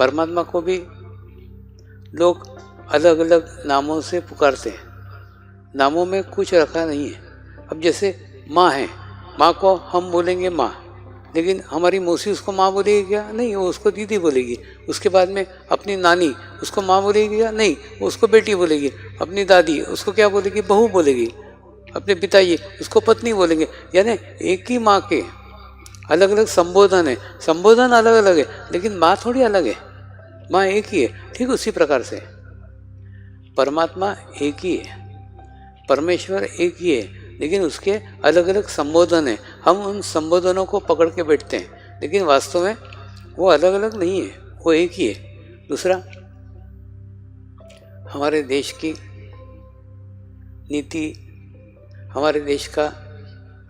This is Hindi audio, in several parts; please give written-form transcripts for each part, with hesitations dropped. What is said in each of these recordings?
परमात्मा को भी लोग अलग अलग नामों से पुकारते हैं। नामों में कुछ रखा नहीं है। अब जैसे माँ है, माँ को हम बोलेंगे माँ, लेकिन हमारी मौसी उसको माँ बोलेगी क्या? नहीं, वो उसको दीदी बोलेगी। उसके बाद में अपनी नानी उसको माँ बोलेगी क्या? नहीं, वो उसको बेटी बोलेगी। अपनी दादी उसको क्या बोलेगी? बहू बोलेगी। अपने पिताजी उसको पत्नी बोलेंगे। यानी एक ही माँ के अलग अलग संबोधन है। संबोधन अलग अलग है, लेकिन माँ थोड़ी अलग है, माँ एक ही है। ठीक उसी प्रकार से परमात्मा एक ही है, परमेश्वर एक ही है, लेकिन उसके अलग अलग संबोधन हैं। हम उन संबोधनों को पकड़ के बैठते हैं, लेकिन वास्तव में वो अलग अलग नहीं है, वो एक ही है। दूसरा, हमारे देश की नीति, हमारे देश का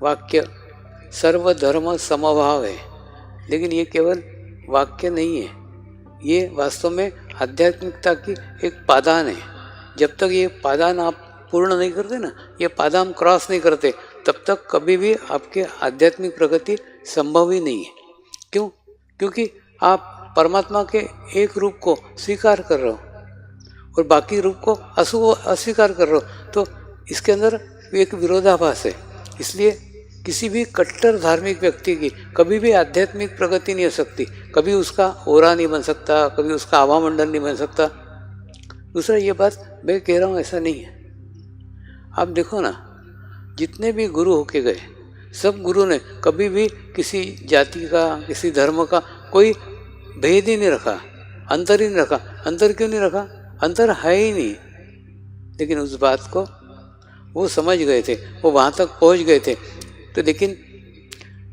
वाक्य सर्वधर्म समभाव है, लेकिन ये केवल वाक्य नहीं है, ये वास्तव में आध्यात्मिकता की एक पादान है। जब तक ये पादान आप पूर्ण नहीं करते ना, ये पादान क्रॉस नहीं करते, तब तक कभी भी आपके आध्यात्मिक प्रगति संभव ही नहीं है। क्यों? क्योंकि आप परमात्मा के एक रूप को स्वीकार कर रहे हो और बाकी रूप को अस्वीकार कर रहे हो, तो इसके अंदर एक विरोधाभास है। इसलिए किसी भी कट्टर धार्मिक व्यक्ति की कभी भी आध्यात्मिक प्रगति नहीं हो सकती। कभी उसका ओरा नहीं बन सकता, कभी उसका आभामंडल नहीं बन सकता। दूसरा, ये बात मैं कह रहा हूँ ऐसा नहीं है। आप देखो ना, जितने भी गुरु होके गए, सब गुरु ने कभी भी किसी जाति का, किसी धर्म का कोई भेद ही नहीं रखा, अंतर ही नहीं रखा। अंतर क्यों नहीं रखा? अंतर है ही नहीं। लेकिन उस बात को वो समझ गए थे, वो वहाँ तक पहुँच गए थे। तो लेकिन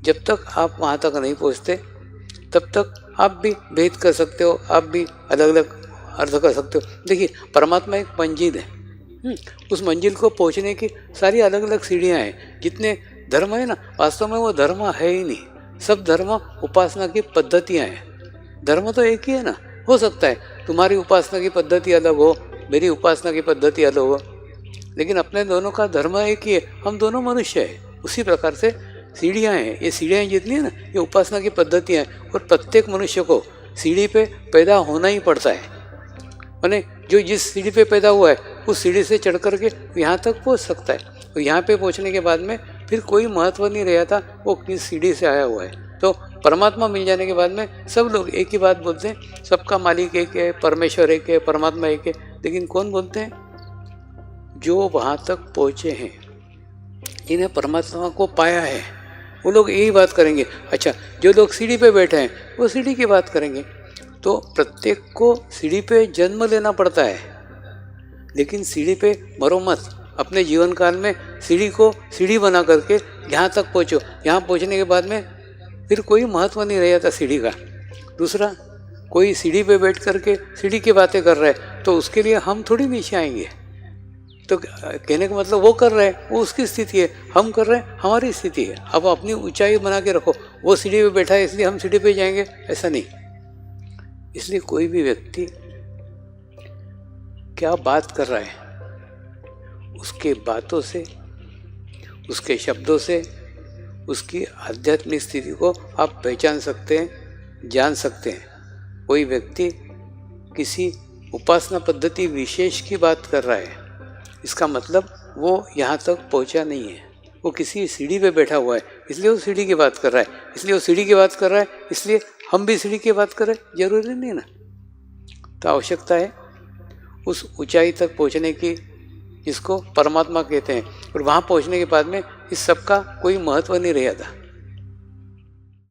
जब तक आप वहाँ तक नहीं पहुँचते, तब तक आप भी भेद कर सकते हो, आप भी अलग अलग अर्थ कर सकते हो। देखिए, परमात्मा एक मंजिल है। उस मंजिल को पहुँचने की सारी अलग अलग सीढ़ियाँ हैं। जितने धर्म है ना, वास्तव में वो धर्म है ही नहीं। सब धर्म उपासना की पद्धतियाँ हैं। धर्म तो एक ही है ना। हो सकता है तुम्हारी उपासना की पद्धति अलग हो, मेरी उपासना की पद्धति अलग हो, लेकिन अपने दोनों का धर्म एक ही है। हम दोनों मनुष्य हैं। उसी प्रकार से सीढ़ियाँ हैं। ये सीढ़ियाँ जितनी है ना, ये उपासना की पद्धतियाँ हैं। और प्रत्येक मनुष्य को सीढ़ी पे पैदा होना ही पड़ता है। माने जो जिस सीढ़ी पे पैदा हुआ है, उस सीढ़ी से चढ़ करके यहाँ तक पहुँच सकता है। और यहाँ पे पहुँचने के बाद में फिर कोई महत्व नहीं रहा था वो किस सीढ़ी से आया हुआ है। तो परमात्मा मिल जाने के बाद में सब लोग एक ही बात बोलते हैं, सबका मालिक एक है, परमेश्वर एक है, परमात्मा एक है। लेकिन कौन बोलते हैं? जो वहाँ तक पहुँचे हैं, जिन्हें परमात्मा को पाया है, वो लोग यही बात करेंगे। अच्छा, जो लोग सीढ़ी पे बैठे हैं वो सीढ़ी की बात करेंगे। तो प्रत्येक को सीढ़ी पे जन्म लेना पड़ता है, लेकिन सीढ़ी पे मरो मत। अपने जीवन काल में सीढ़ी को सीढ़ी बना करके यहाँ तक पहुँचो। यहाँ पहुँचने के बाद में फिर कोई महत्व नहीं रह जाता सीढ़ी का। दूसरा, कोई सीढ़ी पे बैठ करके सीढ़ी की बातें कर रहा है, तो उसके लिए हम थोड़ी नीचे आएंगे। तो कहने का मतलब वो कर रहे हैं, वो उसकी स्थिति है, हम कर रहे हैं, हमारी स्थिति है। अब अपनी ऊंचाई बना के रखो। वो सीढ़ी पे बैठा है इसलिए हम सीढ़ी पे जाएंगे, ऐसा नहीं। इसलिए कोई भी व्यक्ति क्या बात कर रहा है, उसके बातों से, उसके शब्दों से उसकी आध्यात्मिक स्थिति को आप पहचान सकते हैं, जान सकते हैं। कोई व्यक्ति किसी उपासना पद्धति विशेष की बात कर रहा है, इसका मतलब वो यहाँ तक पहुँचा नहीं है। वो किसी सीढ़ी पे बैठा हुआ है, इसलिए वो सीढ़ी की बात कर रहा है। इसलिए वो सीढ़ी की बात कर रहा है, इसलिए हम भी सीढ़ी की बात करें, जरूरी नहीं ना। तो आवश्यकता है उस ऊंचाई तक पहुँचने की, जिसको परमात्मा कहते हैं। और वहाँ पहुँचने के बाद में इस सब का कोई महत्व नहीं रह जाता।